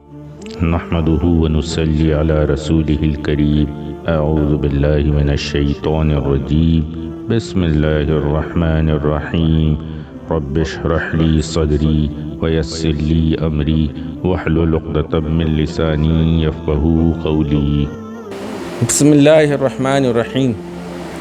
نحمده ونصلي على رسوله الكريم. أعوذ بالله من الشيطان الرجيم. بسم الله الرحمن الرحيم. رب اشرح لي صدري ويسر لي أمري واحلل عقدة من لساني يفقهوا قولي. بسم اللہ الرحمن الرحیم.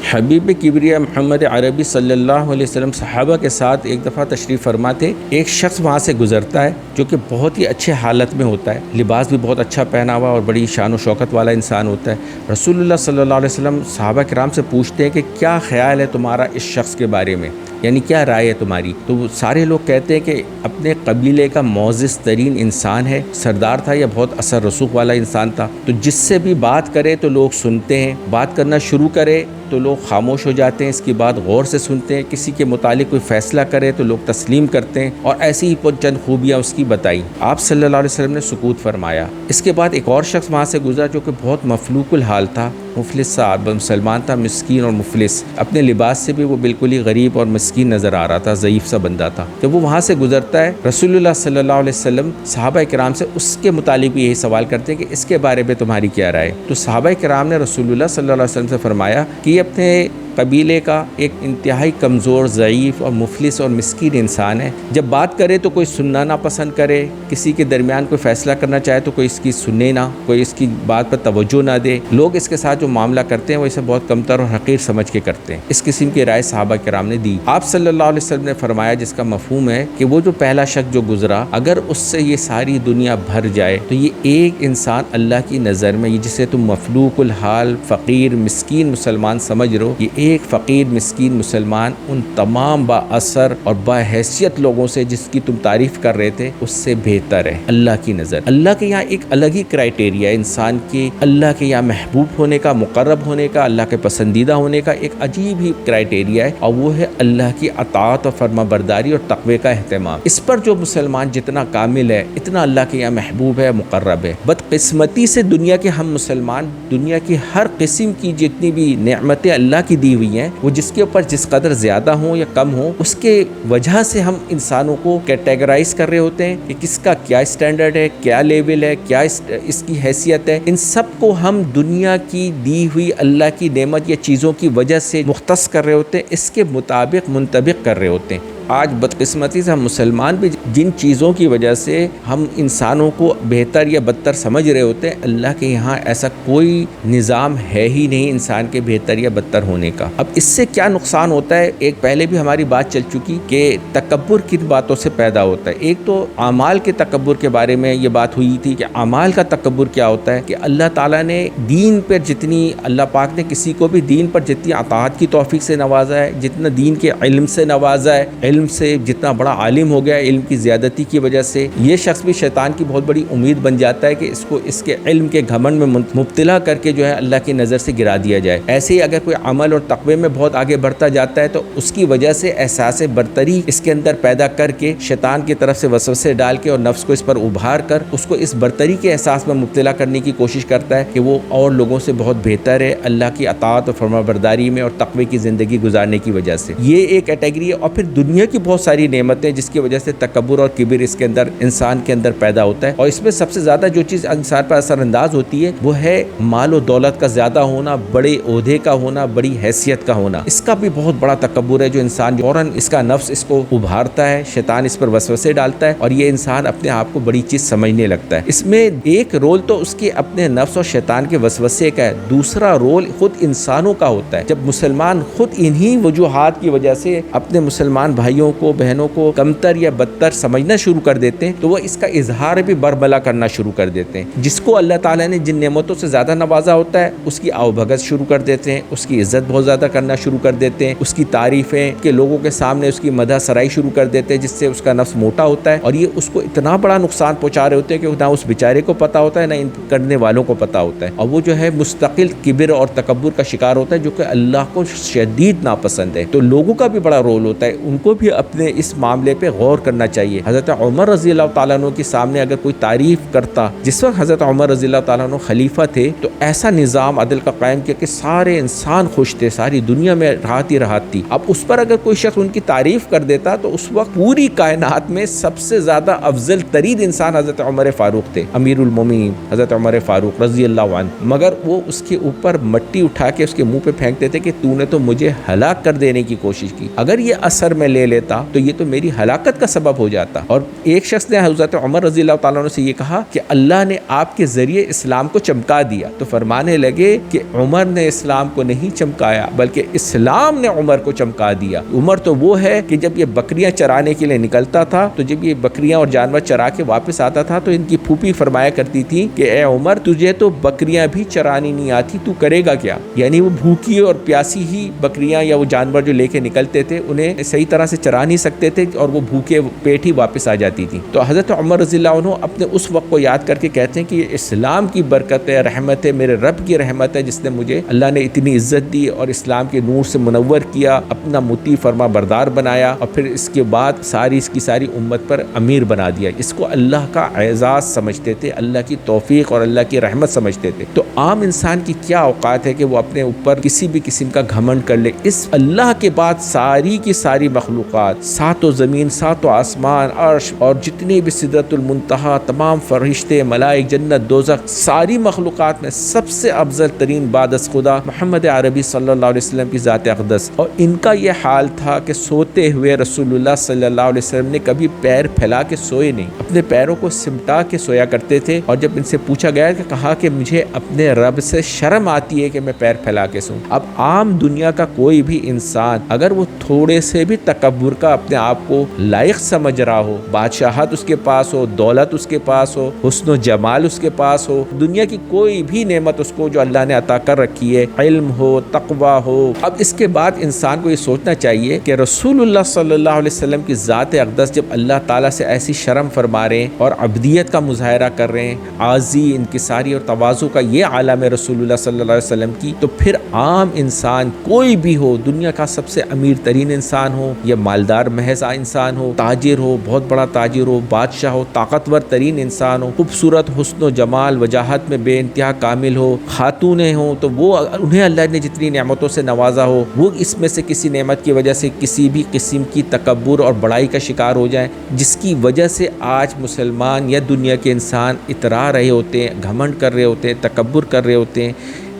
حبیب کبریا محمد عربی صلی اللہ علیہ وسلم صحابہ کے ساتھ ایک دفعہ تشریف فرما تھے. ایک شخص وہاں سے گزرتا ہے جو کہ بہت ہی اچھے حالت میں ہوتا ہے، لباس بھی بہت اچھا پہنا ہوا اور بڑی شان و شوکت والا انسان ہوتا ہے. رسول اللہ صلی اللہ علیہ وسلم صحابہ کرام سے پوچھتے ہیں کہ کیا خیال ہے تمہارا اس شخص کے بارے میں، یعنی کیا رائے ہے تمہاری؟ تو سارے لوگ کہتے ہیں کہ اپنے قبیلے کا معزز ترین انسان ہے، سردار تھا یا بہت اثر رسوخ والا انسان تھا، تو جس سے بھی بات کرے تو لوگ سنتے ہیں، بات کرنا شروع کرے تو لوگ خاموش ہو جاتے ہیں، اس کی بات غور سے سنتے ہیں، کسی کے متعلق کوئی فیصلہ کرے تو لوگ تسلیم کرتے ہیں، اور ایسی ہی چند خوبیاں اس کی بتائی. آپ صلی اللہ علیہ وسلم نے سکوت فرمایا. اس کے بعد ایک اور شخص وہاں سے گزرا جو کہ بہت مفلوق الحال تھا، مفلس سا مسلمان تھا، مسکین اور مفلس، اپنے لباس سے بھی وہ بالکل ہی غریب اور مسکین نظر آ رہا تھا، ضعیف سا بندہ تھا. جب وہ وہاں سے گزرتا ہے رسول اللہ صلی اللہ علیہ وسلم صحابہ کرام سے اس کے متعلق بھی یہی سوال کرتے ہیں کہ اس کے بارے میں تمہاری کیا رائے؟ تو صحابہ کرام نے رسول اللہ صلی اللہ علیہ وسلم سے فرمایا کہ یہ اپنے قبیلے کا ایک انتہائی کمزور، ضعیف اور مفلس اور مسکین انسان ہے. جب بات کرے تو کوئی سننا نہ پسند کرے، کسی کے درمیان کوئی فیصلہ کرنا چاہے تو کوئی اس کی سنے نہ، کوئی اس کی بات پر توجہ نہ دے. لوگ اس کے ساتھ جو معاملہ کرتے ہیں وہ اسے بہت کمتر اور حقیر سمجھ کے کرتے ہیں. اس قسم کی رائے صحابہ کرام نے دی. آپ صلی اللہ علیہ وسلم نے فرمایا، جس کا مفہوم ہے کہ وہ جو پہلا شخص جو گزرا، اگر اس سے یہ ساری دنیا بھر جائے تو یہ ایک انسان اللہ کی نظر میں، یہ جسے تم مفلوق الحال فقیر مسکین مسلمان سمجھ رہو، یہ ایک فقیر مسکین مسلمان ان تمام با اثر اور با حیثیت لوگوں سے جس کی تم تعریف کر رہے تھے اس سے بہتر ہے اللہ کی نظر. اللہ کے یہاں ایک الگ ہی کرائٹیریا ہے انسان کے اللہ کے یہاں محبوب ہونے کا، مقرب ہونے کا، اللہ کے پسندیدہ ہونے کا ایک عجیب ہی کرائٹیریا ہے، اور وہ ہے اللہ کی اطاعت اور فرما برداری اور تقوی کا اہتمام. اس پر جو مسلمان جتنا کامل ہے اتنا اللہ کے یہاں محبوب ہے، مقرب ہے. بدقسمتی سے دنیا کے ہم مسلمان دنیا کی ہر قسم کی جتنی بھی نعمتیں اللہ کی دی ہوئی ہیں وہ جس کے اوپر جس قدر زیادہ ہوں یا کم ہوں، اس کے وجہ سے ہم انسانوں کو کیٹیگرائز کر رہے ہوتے ہیں کہ کس کا کیا اسٹینڈرڈ ہے، کیا لیول ہے، کیا اس کی حیثیت ہے. ان سب کو ہم دنیا کی دی ہوئی اللہ کی نعمت یا چیزوں کی وجہ سے مختص کر رہے ہوتے ہیں، اس کے مطابق منطبق کر رہے ہوتے ہیں. آج بدقسمتی سے ہم مسلمان بھی جن چیزوں کی وجہ سے ہم انسانوں کو بہتر یا بدتر سمجھ رہے ہوتے ہیں، اللہ کے یہاں ایسا کوئی نظام ہے ہی نہیں انسان کے بہتر یا بدتر ہونے کا. اب اس سے کیا نقصان ہوتا ہے؟ ایک پہلے بھی ہماری بات چل چکی کہ تکبر کن باتوں سے پیدا ہوتا ہے. ایک تو اعمال کے تکبر کے بارے میں یہ بات ہوئی تھی کہ اعمال کا تکبر کیا ہوتا ہے، کہ اللہ تعالیٰ نے دین پر جتنی، اللہ پاک نے کسی کو بھی دین پر جتنی اطاعت کی توفیق سے نوازا ہے، جتنا دین کے علم سے نوازا ہے، علم سے جتنا بڑا عالم ہو گیا ہے علم کی زیادتی کی وجہ سے، یہ شخص بھی شیطان کی بہت بڑی امید بن جاتا ہے کہ اس کو اس کے علم کے گھمنڈ میں مبتلا کر کے جو ہے اللہ کی نظر سے گرا دیا جائے. ایسے ہی اگر کوئی عمل اور تقوی میں بہت آگے بڑھتا جاتا ہے تو اس کی وجہ سے احساس برتری اس کے اندر پیدا کر کے شیطان کی طرف سے وسوسے ڈال کے اور نفس کو اس پر ابھار کر اس کو اس برتری کے احساس میں مبتلا کرنے کی کوشش کرتا ہے کہ وہ اور لوگوں سے بہت بہتر ہے اللہ کی اطاعت اور فرما برداری میں اور تقوی کی زندگی گزارنے کی وجہ سے. یہ ایک کیٹیگری ہے. اور پھر دنیا کی بہت ساری نعمتیں جس کی وجہ سے تکبر اور کبر اس کے اندر انسان کے اندر پیدا ہوتا ہے. اور اس میں سب سے زیادہ جو چیز انسان پر اثر انداز ہوتی ہے وہ ہے مال و دولت کا زیادہ ہونا، بڑے عہدے کا ہونا، بڑی حیثیت کا ہونا. اس کا بھی بہت بڑا تکبر ہے جو انسان فوراً اس کا نفس اس کو ابھارتا ہے، شیطان اس پر وسوسے ڈالتا ہے اور یہ انسان اپنے آپ کو بڑی چیز سمجھنے لگتا ہے. اس میں ایک رول تو اس کے اپنے نفس اور شیطان کے وسوسے کا ہے، دوسرا رول خود انسانوں کا ہوتا ہے. جب مسلمان خود انہی وجوہات کی وجہ سے اپنے مسلمان بھائیوں کو، بہنوں کو کمتر یا بدتر سمجھنا شروع کر دیتے ہیں تو وہ اس کا اظہار بھی بربلا کرنا شروع کر دیتے ہیں. جس کو اللہ تعالیٰ نے جن نعمتوں سے زیادہ نوازا ہوتا ہے اس کی آؤ بھگت شروع کر دیتے ہیں، اس کی عزت بہت زیادہ کرنا شروع کر دیتے ہیں، اس کی تعریفیں کہ لوگوں کے سامنے اس کی مدح سرائی شروع کر دیتے ہیں، جس سے اس کا نفس موٹا ہوتا ہے اور یہ اس کو اتنا بڑا نقصان پہنچا رہے ہوتے ہیں کہ نہ اس بیچارے کو پتہ ہوتا ہے نہ ان کرنے والوں کو پتہ ہوتا ہے. اور وہ جو ہے مستقل کبر اور تکبر کا شکار ہوتا ہے جو کہ اللہ کو شدید ناپسند ہے. تو لوگوں کا بھی بڑا رول ہوتا ہے، ان کو بھی اپنے اس معاملے پہ غور کرنا چاہیے۔ حضرت عمر رضی اللہ تعالیٰ عنہ کے سامنے اگر کوئی تعریف کرتا، جس وقت حضرت عمر رضی اللہ تعالیٰ عنہ خلیفہ تھے تو ایسا نظام عدل کا قائم کیا کہ سارے انسان خوش تھے، ساری دنیا میں راحت ہی راحت تھی۔ اب اس پر اگر کوئی شخص ان کی تعریف کر دیتا تو اس وقت پوری کائنات میں سب سے زیادہ افضل ترین انسان حضرت عمر فاروق تھے، امیر المومنین حضرت عمر فاروق رضی اللہ عنہ، مگر وہ اس کے اوپر مٹی اٹھا کے اس کے منہ پہ پھینکتے تھے کہ تو نے تو مجھے ہلاک کر دینے کی کوشش کی، اگر یہ اثر میں لے لیتا تو یہ تو میری ہلاکت کا سبب ہو جاتا۔ اور ایک شخص نے حضرت عمر رضی اللہ تعالیٰ عنہ سے یہ کہا کہ اللہ نے آپ کے ذریعے اسلام کو چمکا دیا، تو فرمانے لگے کہ عمر نے اسلام کو نہیں چمکایا بلکہ اسلام نے عمر کو چمکا دیا۔ عمر تو وہ ہے کہ جب یہ بکریاں چرانے کے لیے نکلتا تھا تو جب یہ بکریاں اور جانور چرا کے واپس آتا تھا تو ان کی پھوپھی فرمایا کرتی تھی کہ اے عمر تجھے تو بکریاں بھی چرانی نہیں آتی، تو کرے گا کیا؟ یعنی وہ بھوکی اور پیاسی ہی بکریاں یا وہ جانور جو لے کے نکلتے تھے انہیں صحیح طرح سے چرا نہیں سکتے تھے اور وہ بھوکے پیٹ ہی واپس آ جاتی تھی۔ تو حضرت عمر رضی اللہ عنہ اپنے اس وقت کو یاد کر کے کہتے ہیں کہ یہ اسلام کی برکت ہے، رحمت ہے، میرے رب کی رحمت ہے جس نے مجھے اللہ نے اتنی عزت دی اور اسلام کے نور سے منور کیا، اپنا مطیع فرما بردار بنایا اور پھر اس کے بعد اس کی ساری امت پر امیر بنا دیا۔ اس کو اللہ کا اعزاز سمجھتے تھے، اللہ کی توفیق اور اللہ کی رحمت سمجھتے تھے۔ تو عام انسان کی کیا اوقات ہے کہ وہ اپنے اوپر کسی بھی قسم کا گھمنڈ کر لے؟ اس اللہ کے بعد ساری کی ساری مخلوقات، ساتوں زمین، ساتوں آسمان، عرش اور جتنے بھی سدرۃ المنتہا، تمام فرشتے، ملائک، جنت، دوزخ، ساری مخلوقات میں سب سے افضل ترین بعد از خدا محمد عربی صلی اللہ علیہ وسلم کی ذات اقدس، اور ان کا یہ حال تھا کہ سوتے ہوئے رسول اللہ صلی اللہ علیہ وسلم نے کبھی پیر پھیلا کے سوئے نہیں، اپنے پیروں کو سمٹا کے سویا کرتے تھے۔ اور جب ان سے پوچھا گیا کہ کہا کہ مجھے اپنے رب سے شرم آتی ہے کہ میں پیر پھیلا کے سوں۔ اب عام دنیا کا کوئی بھی انسان اگر وہ تھوڑے سے بھی تکبر کا اپنے آپ کو لائق سمجھ رہا ہو، بادشاہت اس کے پاس ہو، دولت اس کے پاس ہو، حسن و جمال اس کے پاس ہو، دنیا کی کوئی بھی نعمت اس کو جو اللہ نے عطا کر رکھی ہے، علم ہو، تقوی ہو، اب اس کے بعد انسان کو یہ سوچنا چاہیے کہ رسول اللہ صلی اللہ علیہ وسلم کی ذات اقدس جب اللہ تعالیٰ سے ایسی شرم فرما رہے ہیں اور عبدیت کا مظاہرہ کر رہے ہیں، عاجزی، انکساری اور تواضع کا یہ عالم ہے رسول اللہ صلی اللہ علیہ وسلم کی، تو پھر عام انسان کوئی بھی ہو، دنیا کا سب سے امیر ترین انسان ہو یا مالدار محض انسان ہو، تاجر ہو، بہت بڑا تاجر ہو، بادشاہ ہو، طاقتور ترین انسان ہو، خوبصورت، حسن و جمال، وجاہت میں بے انتہا کامل ہو، خاتونیں ہوں تو وہ انہیں اللہ نے جتنی نعمتوں سے نوازا ہو وہ اس میں سے کسی نعمت کی وجہ سے کسی بھی قسم کی تکبر اور بڑائی کا شکار ہو جائیں، جس کی وجہ سے آج مسلمان یا دنیا کے انسان اترا رہے ہوتے ہیں، گھمنڈ کر رہے ہوتے ہیں، تکبر کر رہے ہوتے ہیں۔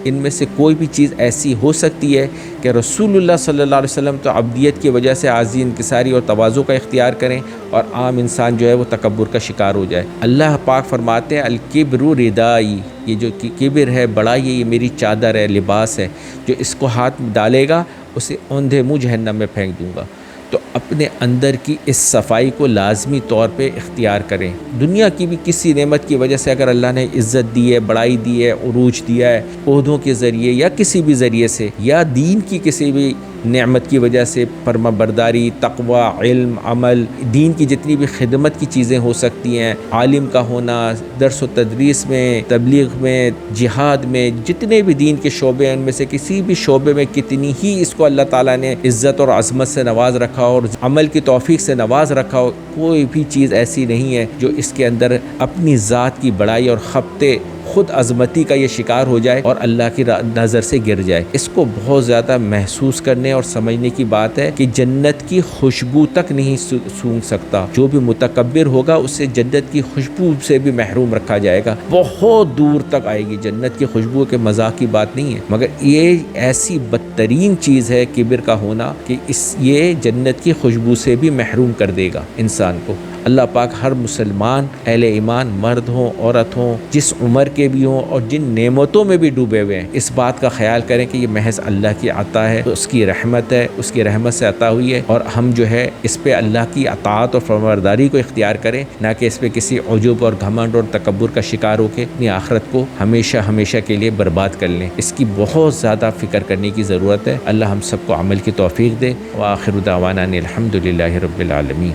ان میں سے کوئی بھی چیز ایسی ہو سکتی ہے کہ رسول اللہ صلی اللہ علیہ وسلم تو عبدیت کی وجہ سے عاجزی، انکساری اور تواضع کا اختیار کریں اور عام انسان جو ہے وہ تکبر کا شکار ہو جائے۔ اللہ پاک فرماتے ہیں الکبر ردائی، یہ جو کبر ہے، بڑائی ہے، یہ میری چادر ہے، لباس ہے، جو اس کو ہاتھ میں ڈالے گا اسے اوندھے منہ جہنم میں پھینک دوں گا۔ تو اپنے اندر کی اس صفائی کو لازمی طور پہ اختیار کریں۔ دنیا کی بھی کسی نعمت کی وجہ سے اگر اللہ نے عزت دی ہے، بڑائی دی ہے، عروج دیا ہے، عہدوں کے ذریعے یا کسی بھی ذریعے سے، یا دین کی کسی بھی نعمت کی وجہ سے، فرما برداری، تقوی، علم، عمل، دین کی جتنی بھی خدمت کی چیزیں ہو سکتی ہیں، عالم کا ہونا، درس و تدریس میں، تبلیغ میں، جہاد میں، جتنے بھی دین کے شعبے ہیں ان میں سے کسی بھی شعبے میں کتنی ہی اس کو اللہ تعالیٰ نے عزت اور عظمت سے نواز رکھا اور عمل کی توفیق سے نواز رکھا ہو، کوئی بھی چیز ایسی نہیں ہے جو اس کے اندر اپنی ذات کی بڑائی اور خبتے خود عظمتی کا یہ شکار ہو جائے اور اللہ کی نظر سے گر جائے۔ اس کو بہت زیادہ محسوس کرنے اور سمجھنے کی بات ہے کہ جنت کی خوشبو تک نہیں سونگھ سکتا، جو بھی متکبر ہوگا اسے جنت کی خوشبو سے بھی محروم رکھا جائے گا، بہت دور تک آئے گی جنت کی خوشبو، کے مذاق کی بات نہیں ہے، مگر یہ ایسی بدترین چیز ہے کبر کا ہونا کہ یہ جنت کی خوشبو سے بھی محروم کر دے گا انسان کو۔ اللہ پاک ہر مسلمان اہل ایمان، مرد ہوں، عورت ہوں، جس عمر کے بھی ہوں اور جن نعمتوں میں بھی ڈوبے ہوئے ہیں، اس بات کا خیال کریں کہ یہ محض اللہ کی عطا ہے، تو اس کی رحمت ہے، اس کی رحمت سے عطا ہوئی ہے، اور ہم جو ہے اس پہ اللہ کی اطاعت اور فرمانبرداری کو اختیار کریں، نہ کہ اس پہ کسی عجب اور گھمنڈ اور تکبر کا شکار ہو کے اپنی آخرت کو ہمیشہ ہمیشہ کے لیے برباد کر لیں۔ اس کی بہت زیادہ فکر کرنے کی ضرورت ہے۔ اللہ ہم سب کو عمل کی توفیق دے۔ وآخر دعوانا ان الحمدللہ رب العالمین۔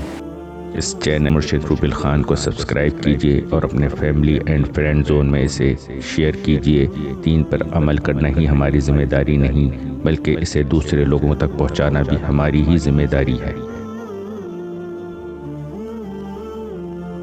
اس چینل مرشد روبل خان کو سبسکرائب کیجیے اور اپنے فیملی اینڈ فرینڈ زون میں اسے شیئر کیجیے۔ دین پر عمل کرنا ہی ہماری ذمہ داری نہیں، بلکہ اسے دوسرے لوگوں تک پہنچانا بھی ہماری ہی ذمہ داری ہے۔